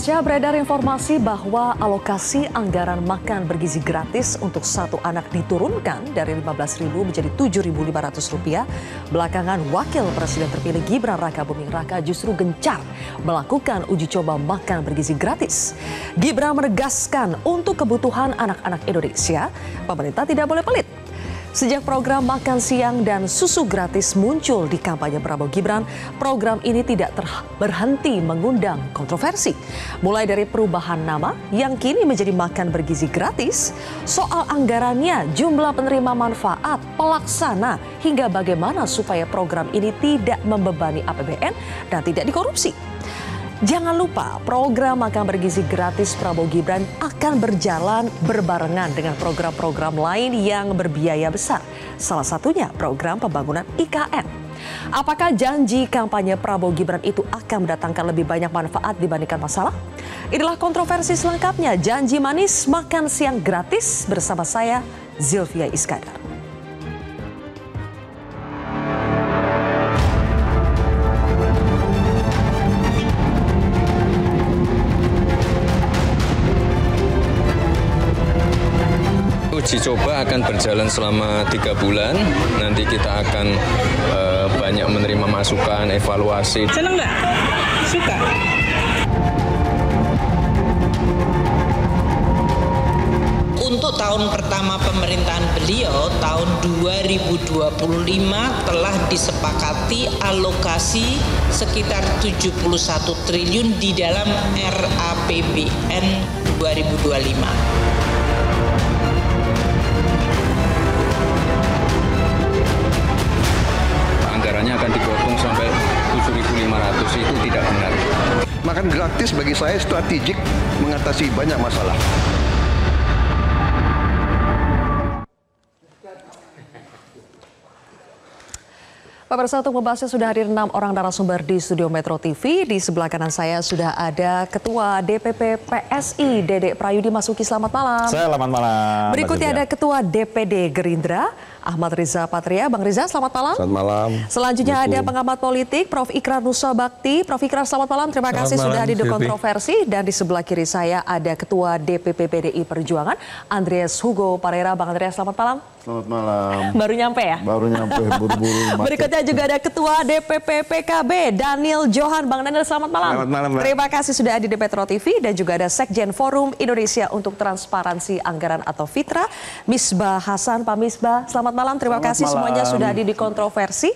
Pasca beredar informasi bahwa alokasi anggaran makan bergizi gratis untuk satu anak diturunkan dari Rp15.000 menjadi Rp7.500, belakangan Wakil Presiden terpilih Gibran Rakabuming Raka justru gencar melakukan uji coba makan bergizi gratis. Gibran menegaskan untuk kebutuhan anak-anak Indonesia, pemerintah tidak boleh pelit. Sejak program makan siang dan susu gratis muncul di kampanye Prabowo Gibran, program ini tidak berhenti mengundang kontroversi. Mulai dari perubahan nama yang kini menjadi makan bergizi gratis, soal anggarannya, jumlah penerima manfaat, pelaksana, hingga bagaimana supaya program ini tidak membebani APBN dan tidak dikorupsi. Jangan lupa, program makan bergizi gratis Prabowo Gibran akan berjalan berbarengan dengan program-program lain yang berbiaya besar. Salah satunya program pembangunan IKN. Apakah janji kampanye Prabowo Gibran itu akan mendatangkan lebih banyak manfaat dibandingkan masalah? Inilah kontroversi selengkapnya, janji manis makan siang gratis bersama saya, Zilvia Iskandar. Uji coba akan berjalan selama 3 bulan. Nanti kita akan banyak menerima masukan, evaluasi. Senang nggak? Suka? Untuk tahun pertama pemerintahan beliau, tahun 2025 telah disepakati alokasi sekitar 71 triliun di dalam RAPBN 2025. Anggarannya akan dipotong sampai 7.500, itu tidak benar. Makan gratis bagi saya strategik mengatasi banyak masalah. Pemirsa, untuk membahasnya sudah hadir 6 orang narasumber di studio Metro TV. Di sebelah kanan saya sudah ada Ketua DPP PSI, Dedek Prayudi Masuki. Selamat malam. Selamat malam. Berikutnya ada Ketua DPD Gerindra, Ahmad Riza Patria. Bang Riza, selamat malam. Selamat malam. Selanjutnya ada pengamat politik, Prof. Ikrar Nusa Bakti. Prof. Ikrar, selamat malam. Terima kasih sudah hadir di kontroversi. Dan di sebelah kiri saya ada Ketua DPP PDI Perjuangan, Andreas Hugo Parera. Bang Andreas, selamat malam. Selamat malam. Baru nyampe ya? Baru nyampe, buru-buru. Berikutnya juga ada Ketua DPP PKB, Daniel Johan. Bang Daniel, selamat malam. Selamat malam, Mbak. Terima kasih sudah hadir di Metro TV. Dan juga ada Sekjen Forum Indonesia untuk Transparansi Anggaran atau FITRA, Misbah Hasan. Pak Misbah, selamat malam. Terima kasih semuanya sudah hadir di kontroversi.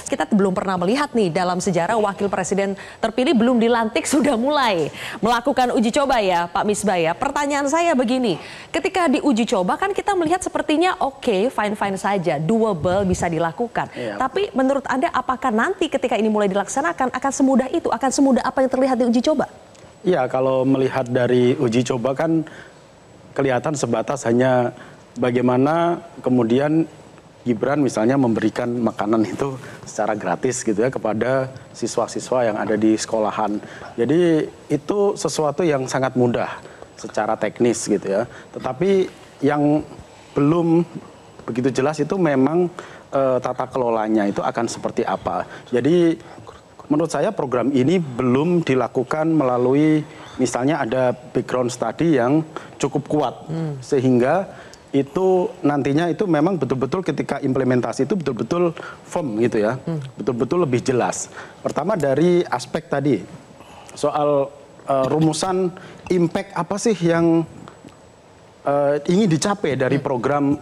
Kita belum pernah melihat nih dalam sejarah Wakil Presiden terpilih belum dilantik sudah mulai melakukan uji coba ya Pak Misbah ya. Pertanyaan saya begini, ketika diuji coba kan kita melihat sepertinya oke, fine-fine saja, doable, bisa dilakukan. Iya. Tapi menurut Anda apakah nanti ketika ini mulai dilaksanakan akan semudah itu, akan semudah apa yang terlihat di uji coba? Iya, kalau melihat dari uji coba kan kelihatan sebatas hanya bagaimana kemudian Gibran misalnya memberikan makanan itu secara gratis gitu ya kepada siswa-siswa yang ada di sekolahan. Jadi itu sesuatu yang sangat mudah secara teknis gitu ya. Tetapi yang belum begitu jelas itu memang tata kelolanya itu akan seperti apa. Jadi menurut saya program ini belum dilakukan melalui misalnya ada background study yang cukup kuat sehingga itu nantinya itu memang betul-betul ketika implementasi itu betul-betul firm gitu ya, betul-betul lebih jelas. Pertama dari aspek tadi soal rumusan impact apa sih yang ingin dicapai dari program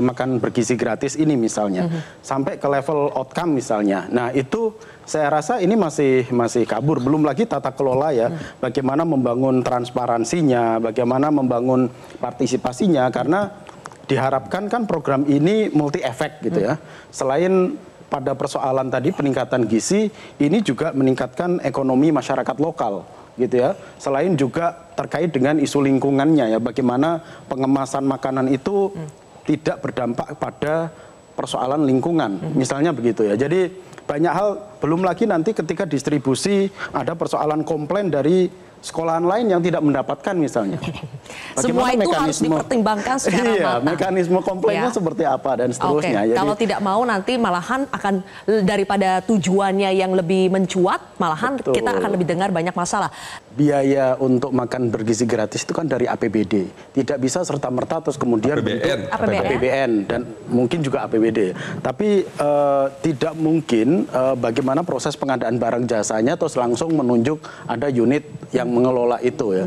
makan bergizi gratis ini misalnya, sampai ke level outcome misalnya. Nah itu saya rasa ini masih kabur, belum lagi tata kelola ya, bagaimana membangun transparansinya, bagaimana membangun partisipasinya, karena diharapkan kan program ini multi efek gitu ya. Selain pada persoalan tadi peningkatan gizi, ini juga meningkatkan ekonomi masyarakat lokal gitu ya. Selain juga terkait dengan isu lingkungannya ya, bagaimana pengemasan makanan itu tidak berdampak pada persoalan lingkungan, misalnya begitu ya. Jadi banyak hal, belum lagi nanti ketika distribusi ada persoalan komplain dari sekolahan lain yang tidak mendapatkan misalnya. Semua itu harus dipertimbangkan secara matang. Mekanisme komplainnya seperti apa dan seterusnya. Jadi, kalau tidak mau nanti malahan akan daripada tujuannya yang lebih mencuat, malahan kita akan lebih dengar banyak masalah. Biaya untuk makan bergizi gratis itu kan dari APBD. Tidak bisa serta-merta terus kemudian APBN dan mungkin juga APBD. Tapi tidak mungkin bagaimana proses pengadaan barang jasanya terus langsung menunjuk ada unit yang mengelola itu ya.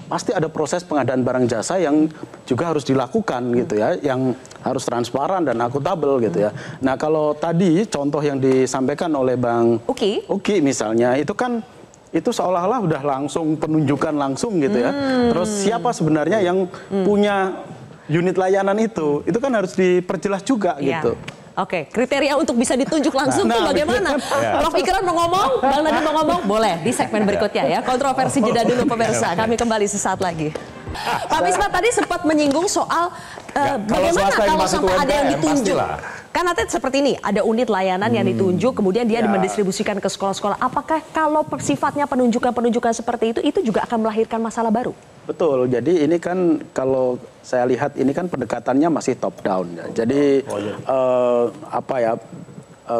Pasti ada proses pengadaan barang jasa yang juga harus dilakukan gitu ya, yang harus transparan dan akuntabel gitu ya. Nah, kalau tadi contoh yang disampaikan oleh Bang Uki misalnya, itu kan itu seolah-olah udah langsung penunjukan langsung gitu ya. Terus siapa sebenarnya yang punya unit layanan itu kan harus diperjelas juga gitu. Oke, kriteria untuk bisa ditunjuk langsung itu bagaimana? Prof. Ikrar mau ngomong, Bang Nadiem mau ngomong, boleh di segmen berikutnya ya. Kontroversi jeda dulu pemirsa, kami kembali sesaat lagi. Pak Misbah tadi sempat menyinggung soal bagaimana kalau sampai ada yang ditunjuk. Kan nanti seperti ini, ada unit layanan yang ditunjuk, kemudian dia mendistribusikan ke sekolah-sekolah. Apakah kalau sifatnya penunjukan-penunjukan seperti itu juga akan melahirkan masalah baru? Betul, jadi ini kan kalau saya lihat ini kan pendekatannya masih top down ya. Jadi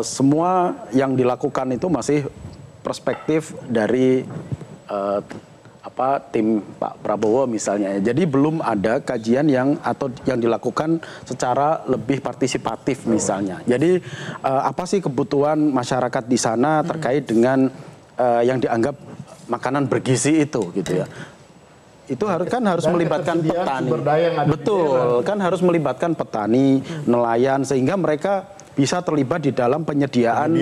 semua yang dilakukan itu masih perspektif dari tim Pak Prabowo misalnya. Jadi belum ada kajian yang dilakukan secara lebih partisipatif misalnya. Jadi apa sih kebutuhan masyarakat di sana terkait dengan yang dianggap makanan bergizi itu gitu ya. Itu harus melibatkan petani. Betul, kan harus melibatkan petani, nelayan sehingga mereka bisa terlibat di dalam penyediaan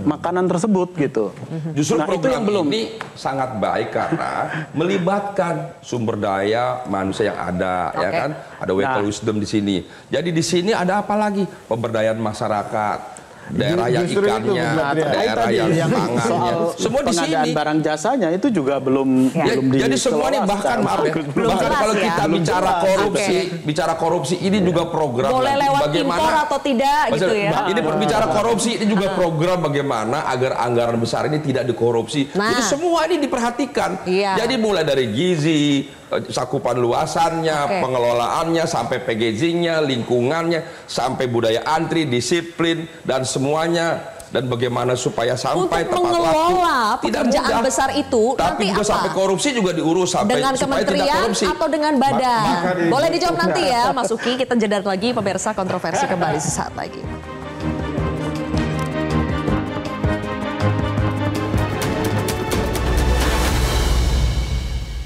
makanan tersebut gitu. Justru itu yang belum ini sangat baik karena melibatkan sumber daya manusia yang ada, ya kan? Ada wisdom di sini. Jadi di sini ada apa lagi? Pemberdayaan masyarakat. Daerah yang ikannya, daerah yang pangannya, semua di sini. Barang jasanya itu juga belum jadi semua ini bahkan kalau kita bicara korupsi ini juga program boleh lewat impor atau tidak gitu ya. Ini berbicara korupsi ini juga program bagaimana agar anggaran besar ini tidak dikorupsi. Jadi semua ini diperhatikan. Jadi mulai dari gizi, cakupan luasannya, pengelolaannya, sampai packagingnya, lingkungannya, sampai budaya antri, disiplin, dan semuanya. Dan bagaimana supaya sampai untuk mengelola pekerjaan besar itu tapi nanti juga apa? Sampai korupsi juga diurus sampai dengan kementerian atau dengan badan. Boleh dijawab nanti ya Mas Uki. Kita jeda lagi pemirsa, kontroversi kembali sesaat lagi.